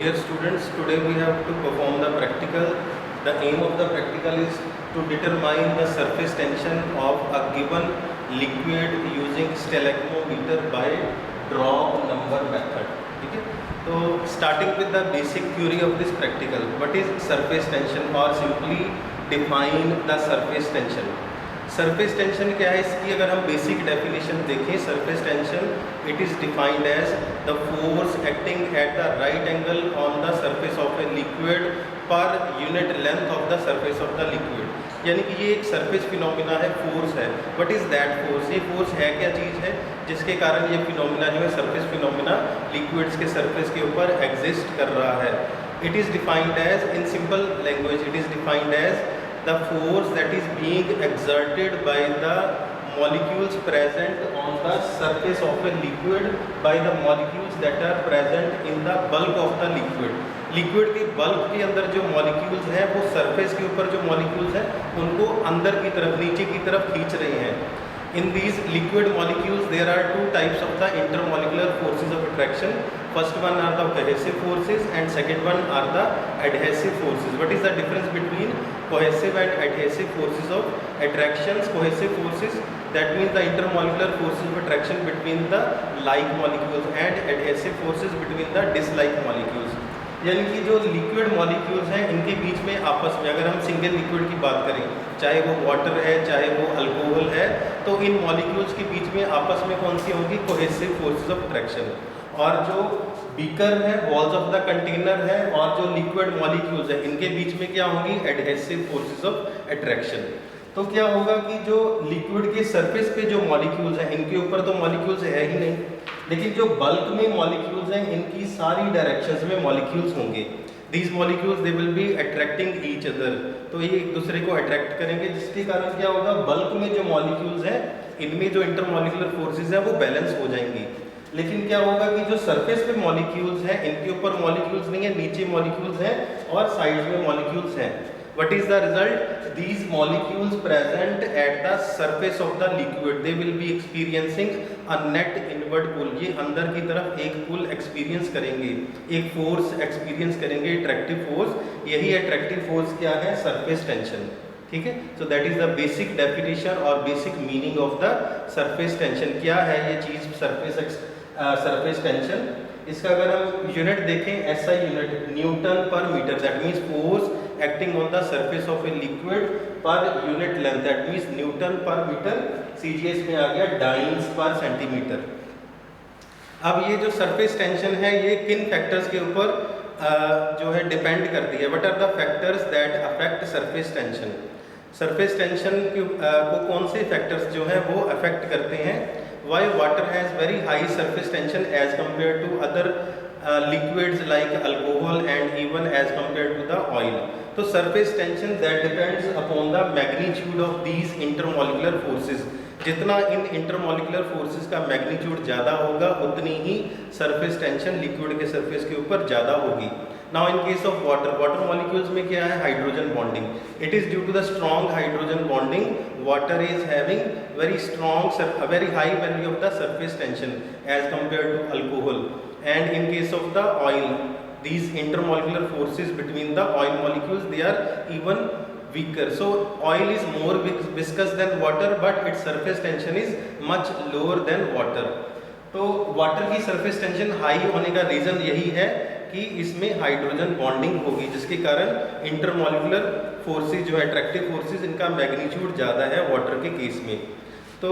Dear students, today we have to perform the practical. The aim of the practical is to determine the surface tension of a given liquid using stalagmometer by drop number method. ठीक है, तो starting with the basic theory of this practical, what is surface tension or simply define the surface tension. Surface tension क्या है इसकी अगर हम basic definition देखें, surface tension it is defined as the force acting at the right angle on the surface of a liquid per unit length of the surface of the liquid. यानी कि ये एक सरफेस फिनोमिना है, force है। What is that force? ये force है क्या चीज़ है जिसके कारण ये फिनोमिना जो है सरफेस फिनोमिना लिक्विड्स के सरफेस के ऊपर एग्जिस्ट कर रहा है। It is defined as, in simple language it is defined as the force that is being exerted by the molecules present on the surface of a liquid by the molecules that are present in the bulk of the liquid. Liquid के bulk के अंदर जो molecules हैं वो surface के ऊपर जो molecules हैं उनको अंदर की तरफ, नीचे की तरफ खींच रहे हैं। In these liquid molecules there are two types of the intermolecular forces of attraction. First one are the cohesive forces and second one are the adhesive forces. What is the difference between cohesive and adhesive forces of attractions? Cohesive forces, that means the intermolecular forces of attraction between the like molecules, and adhesive forces between the dislike molecules. यानी कि जो liquid molecules हैं इनके बीच में आपस में, अगर हम सिंगल लिक्विड की बात करें, चाहे वो वाटर है चाहे वो अल्कोहल है, तो इन मॉलिक्यूल्स के बीच में आपस में कौन सी होंगी? Cohesive forces of attraction. और जो बीकर है, वॉल्स ऑफ द कंटेनर है, और जो लिक्विड मॉलिक्यूल्स है इनके बीच में क्या होंगी? Adhesive forces of attraction. तो क्या होगा कि जो लिक्विड के सरफेस पे जो मॉलिक्यूल्स हैं इनके ऊपर तो मॉलिक्यूल्स है ही नहीं, लेकिन जो बल्क में मॉलिक्यूल्स हैं इनकी सारी डायरेक्शंस में मॉलिक्यूल्स होंगे। These molecules they will be attracting each other, तो ये एक दूसरे को अट्रैक्ट करेंगे, जिसके कारण क्या होगा? बल्क में जो मॉलिक्यूल्स हैं इनमें जो इंटरमॉलिक्यूलर फोर्सेस हैं वो बैलेंस हो जाएंगी। लेकिन क्या होगा कि जो सरफेस पे मॉलिक्यूल्स हैं इनके ऊपर मॉलिक्यूल्स नहीं है, नीचे मॉलिक्यूल्स हैं और साइड्स में मॉलिक्यूल्स हैं। What is the result? These molecules present at the surface of the liquid, they will be experiencing a net inward pull. ये अंदर की तरफ एक पुल एक्सपीरियंस करेंगे, एक फोर्स एक्सपीरियंस करेंगे, अट्रैक्टिव फोर्स। यही अट्रैक्टिव फोर्स क्या है? Surface tension. ठीक है, so that is the basic definition और basic meaning of the surface tension. क्या है ये चीज सरफेस टेंशन? इसका अगर हम यूनिट देखें, SI unit newton per metre, that means force acting on the surface of a liquid per unit length, that means newton per metre. CGS में आ गया डाइन्स पर सेंटीमीटर। अब ये जो सरफेस टेंशन है ये किन फैक्टर्स के ऊपर जो है डिपेंड करती है? What are the factors that affect surface tension? Surface tension को कौन से फैक्टर्स जो है वो अफेक्ट करते हैं? Why water has very high surface tension as compared to other liquids like alcohol and even as compared to the oil? तो surface tension that depends upon the magnitude of these intermolecular forces. जितना इन intermolecular forces का magnitude ज़्यादा होगा उतनी ही surface tension liquid के surface के ऊपर ज़्यादा होगी। Now in case of water, water molecules में क्या है? Hydrogen bonding. It is due to the strong hydrogen bonding water is having very strong very high value of the surface tension as compare to alcohol. And in case of the oil, these intermolecular forces between the oil molecules they are even weaker. So oil is more viscous than water but its surface tension is much lower than water. तो water की surface tension high होने का reason यही है कि इसमें hydrogen bonding होगी, जिसके कारण इंटरमॉलिकुलर फोर्सेस जो है अट्रैक्टिव फोर्सेस इनका मैग्नीट्यूड ज़्यादा है वाटर के केस में। तो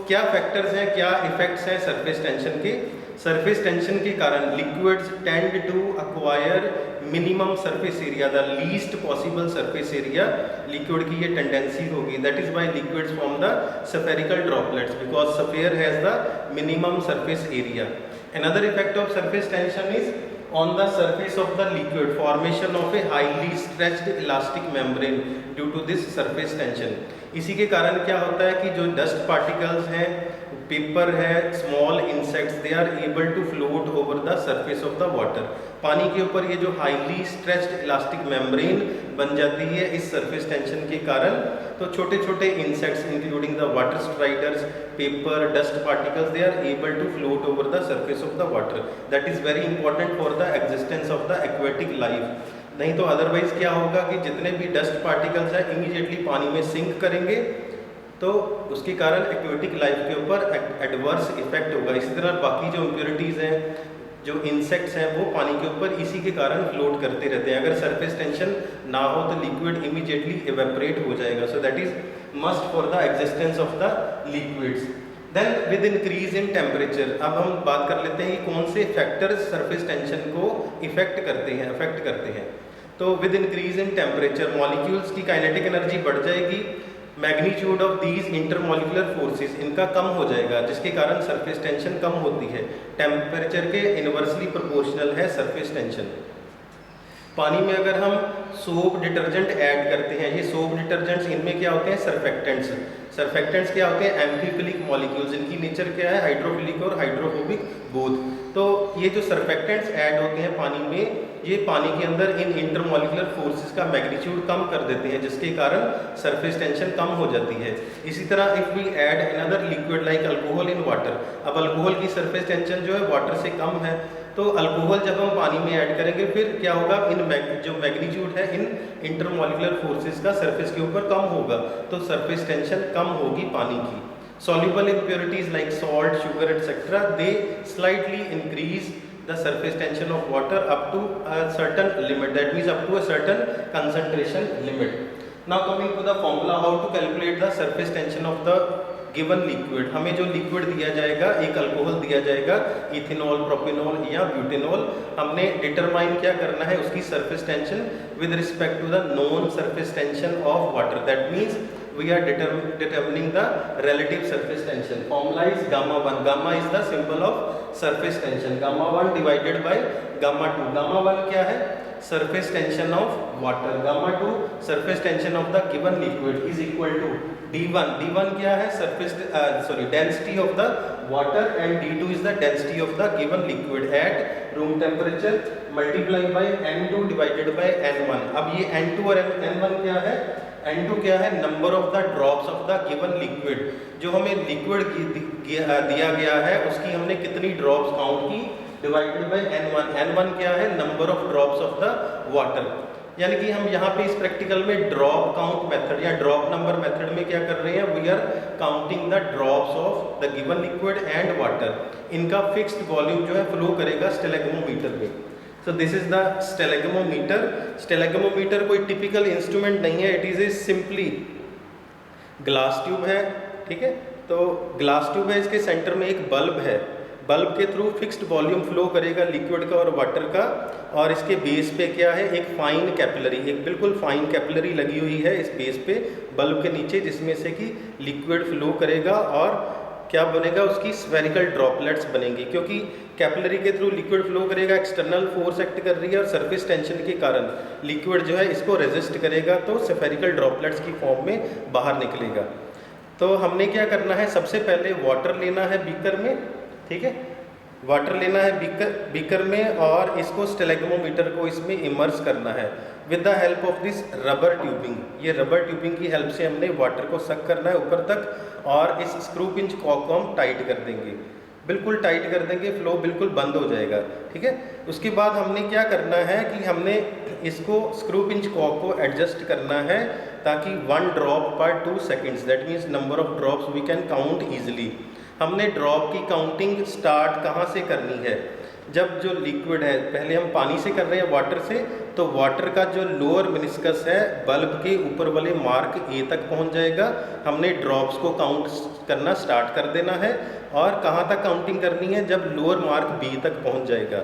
क्या फैक्टर्स हैं, क्या इफेक्ट्स हैं सरफेस टेंशन के? सरफेस टेंशन के कारण liquids tend to acquire minimum surface area, the least possible surface area liquid की ये टेंडेंसी होगी। That is why liquids form the spherical droplets because sphere has the minimum surface area. Another effect of surface tension is on the surface of the liquid formation of a highly stretched elastic membrane due to this surface tension. इसी के कारण क्या होता है कि जो dust particles हैं paper है, small insects, they are able to float over the surface of the water. पानी के ऊपर ये जो हाईली स्ट्रेच्ड इलास्टिक मेम्ब्रेन बन जाती है इस सरफेस टेंशन के कारण, तो छोटे छोटे insects including the water striders, paper, dust particles, they are able to float over the surface of the water. That is very important for the existence of the aquatic life. नहीं तो otherwise क्या होगा कि जितने भी dust particles हैं immediately पानी में सिंक करेंगे, तो उसके कारण एक्वेटिक लाइफ के ऊपर एडवर्स इफेक्ट होगा। इसी तरह बाकी जो इम्प्योरिटीज़ हैं, जो इंसेक्ट्स हैं, वो पानी के ऊपर इसी के कारण फ्लोट करते रहते हैं। अगर सरफेस टेंशन ना हो तो लिक्विड इमीडिएटली इवेपोरेट हो जाएगा। So that is must for the existence of the liquids. Then with increase in temperature, अब हम बात कर लेते हैं कि कौन से फैक्टर्स सरफेस टेंशन को अफेक्ट करते हैं। तो with increase in temperature molecules की काइनेटिक एनर्जी बढ़ जाएगी, magnitude of these intermolecular forces इनका कम हो जाएगा, जिसके कारण सरफेस टेंशन कम होती है। टेम्परेचर के इनवर्सली प्रोपोर्शनल है सरफेस टेंशन। पानी में अगर हम सोप डिटर्जेंट ऐड करते हैं, ये सोप डिटर्जेंट्स इनमें क्या होते हैं, सरफेक्टेंट्स। सरफेक्टेंट्स क्या होते हैं, एम्फीफिलिक मॉलिक्यूल्स, इनकी नेचर क्या है, हाइड्रोफिलिक और हाइड्रोफोबिक बोथ। तो ये जो सरफेक्टेंट्स ऐड होते हैं पानी में, ये पानी के अंदर इन इंटरमॉलिकुलर फोर्सेस का मैग्नीट्यूड कम कर देते हैं, जिसके कारण सरफेस टेंशन कम हो जाती है। इसी तरह if we add another liquid like alcohol in water, अब अल्कोहल की सरफेस टेंशन जो है वाटर से कम है, तो अल्कोहल जब हम पानी में ऐड करेंगे फिर क्या होगा, जो मैग्नीट्यूड है इन इंटरमॉलिकुलर फोर्सेस का सरफेस के ऊपर कम होगा, तो सरफेस टेंशन कम होगी पानी की। Soluble impurities like salt, sugar, etc. they slightly increase the surface tension of water up to a certain limit. That means up to a certain concentration limit. Now coming to the formula, how to calculate the surface tension of the given liquid. हमें जो liquid दिया जाएगा, एक alcohol दिया जाएगा, ethanol, propanol या butanol, हमने determine क्या करना है उसकी surface tension with respect to the known surface tension of water. That means we are determining the relative surface tension. Formula is gamma 1. Gamma is the symbol of surface tension. Gamma 1 divided by gamma 2. Gamma 1 क्या है, surface tension of water. Gamma 2 surface tension of the given liquid is equal to D1. D1 क्या है, density of the water, and D2 is the density of the given liquid at room temperature multiply by N2 divided by N1. अब ये N2 और N1 क्या है, N2 क्या है, number of the drops of the given liquid. जो हमें liquid दिया गया है उसकी हमने कितनी ड्रॉप्स काउंट की, डिवाइडेड बाय N1। N1 क्या है, number of drops of the water. यानी कि हम यहाँ पे इस प्रैक्टिकल में ड्रॉप काउंट मेथड या ड्रॉप नंबर मेथड में क्या कर रहे हैं, we are counting the drops of the given liquid and water. इनका फिक्स्ड वॉल्यूम जो है फ्लो करेगा स्टेलेग्मोमीटर में। So this is the stalagmometer. Stalagmometer कोई टिपिकल इंस्ट्रूमेंट नहीं है, it is a simply glass tube है, ठीक है। तो ग्लास ट्यूब है, इसके सेंटर में एक बल्ब है, बल्ब के थ्रू फिक्स्ड वॉल्यूम फ्लो करेगा लिक्विड का और वाटर का, और इसके बेस पे क्या है, एक फाइन कैपिलरी, एक बिल्कुल फाइन कैपिलरी लगी हुई है इस बेस पे बल्ब के नीचे, जिसमें से कि लिक्विड फ्लो करेगा और क्या बनेगा, उसकी स्फेरिकल ड्रॉपलेट्स बनेंगी। क्योंकि कैपिलरी के थ्रू लिक्विड फ्लो करेगा, एक्सटर्नल फोर्स एक्ट कर रही है और सरफेस टेंशन के कारण लिक्विड जो है इसको रेजिस्ट करेगा, तो स्फेरिकल ड्रॉपलेट्स की फॉर्म में बाहर निकलेगा। तो हमने क्या करना है, सबसे पहले वाटर लेना है बीकर में, ठीक है, वाटर लेना है बीकर में, और इसको स्टेलेग्मोमीटर को इसमें इमर्स करना है with the help of this rubber tubing. ये रबर ट्यूबिंग की हेल्प से हमने वाटर को सक करना है ऊपर तक, और इस स्क्रू पिंच कॉक को हम टाइट कर देंगे, बिल्कुल टाइट कर देंगे, फ्लो बिल्कुल बंद हो जाएगा, ठीक है। उसके बाद हमने क्या करना है कि हमने इसको स्क्रू पिंच कॉक को एडजस्ट करना है ताकि 1 ड्रॉप पर 2 seconds, that means number of drops we can count easily. हमने ड्रॉप की काउंटिंग स्टार्ट कहाँ से करनी है, जब जो लिक्विड है, पहले हम पानी से कर रहे हैं वाटर से, तो वाटर का जो लोअर मिनिस्कस है बल्ब के ऊपर वाले मार्क ए तक पहुंच जाएगा, हमने ड्रॉप्स को काउंट करना स्टार्ट कर देना है। और कहाँ तक काउंटिंग करनी है, जब लोअर मार्क बी तक पहुंच जाएगा।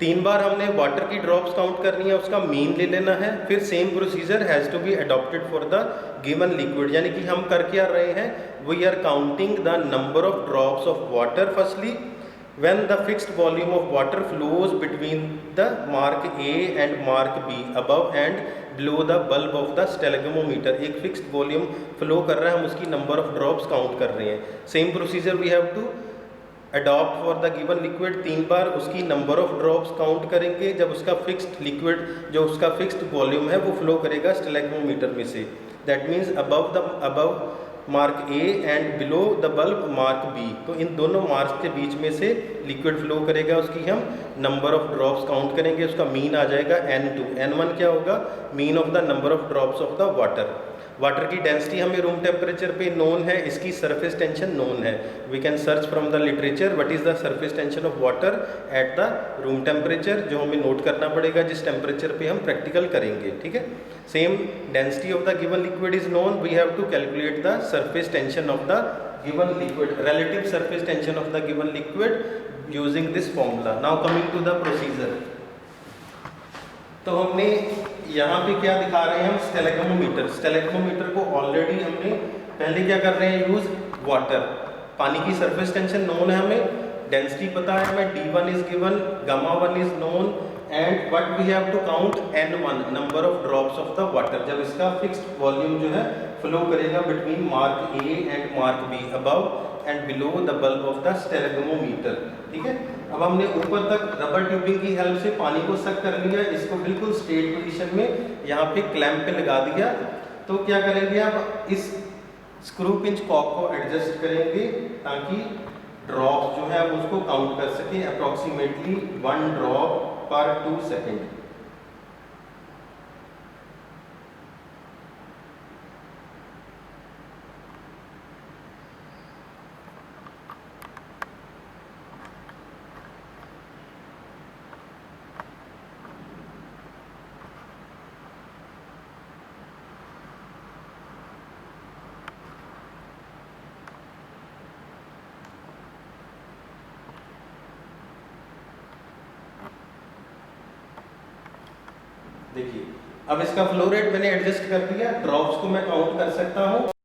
3 बार हमने वाटर की ड्रॉप्स काउंट करनी है, उसका मीन ले लेना है, फिर same procedure has to be adopted for the given liquid. यानी कि हम कर क्या रहे हैं, we are counting the number of drops of water firstly, when the fixed volume of water flows between the mark A and mark B above and below the bulb of the stalagmometer. एक fixed volume flow कर रहा है, हम उसकी number of drops count कर रहे हैं. Same procedure we have to adopt for the given liquid. 3 बार उसकी number of drops count करेंगे जब उसका fixed liquid जो उसका fixed volume है वो flow करेगा stalagmometer में से. That means above mark A and below the bulb mark B. तो इन दोनों मार्क्स के बीच में से लिक्विड फ्लो करेगा, उसकी हम नंबर ऑफ ड्रॉप्स काउंट करेंगे, उसका मीन आ जाएगा N2. N1 क्या होगा? Mean of the number of drops of the water. Water की डेंसिटी हमें रूम टेम्परेचर पे नोन है, इसकी सरफेस टेंशन नोन है. We can search from the literature what is the surface tension of water at the room temperature, जो हमें note करना पड़ेगा जिस टेम्परेचर पे हम प्रैक्टिकल करेंगे. ठीक है. Same density of the given liquid is known, we have to calculate the surface tension of the given liquid, relative surface tension of the given liquid using this formula. Now coming to the procedure. तो हमने यहाँ पे क्या दिखा रहे हैं हम? स्टेलेग्मोमीटर. स्टेलेग्मोमीटर को ऑलरेडी हमने पहले क्या कर रहे हैं? Use water. पानी की सरफेस टेंशन नोन है हमें, डेंसिटी पता है हमें, D1 is given, gamma 1 is known and what we have to count N1 number of drops of the water. जब इसका फिक्स्ड वॉल्यूम जो है फ्लो करेगा between mark A and mark B above and below the bulb of the stalagmometer. ठीक है. अब हमने ऊपर तक रबर ट्यूबिंग की हेल्प से पानी को सक कर लिया, इसको बिल्कुल स्ट्रेट पोजीशन में यहाँ पे क्लैंप पे लगा दिया. तो क्या करेंगे अब? इस स्क्रू पिंच कॉक को एडजस्ट करेंगे ताकि ड्रॉप जो है अब उसको काउंट कर सके. अप्रोक्सीमेटली 1 ड्रॉप पर 2 सेकेंड. देखिए अब इसका फ्लो रेट मैंने एडजस्ट कर दिया, ड्रॉप्स को मैं काउंट कर सकता हूँ.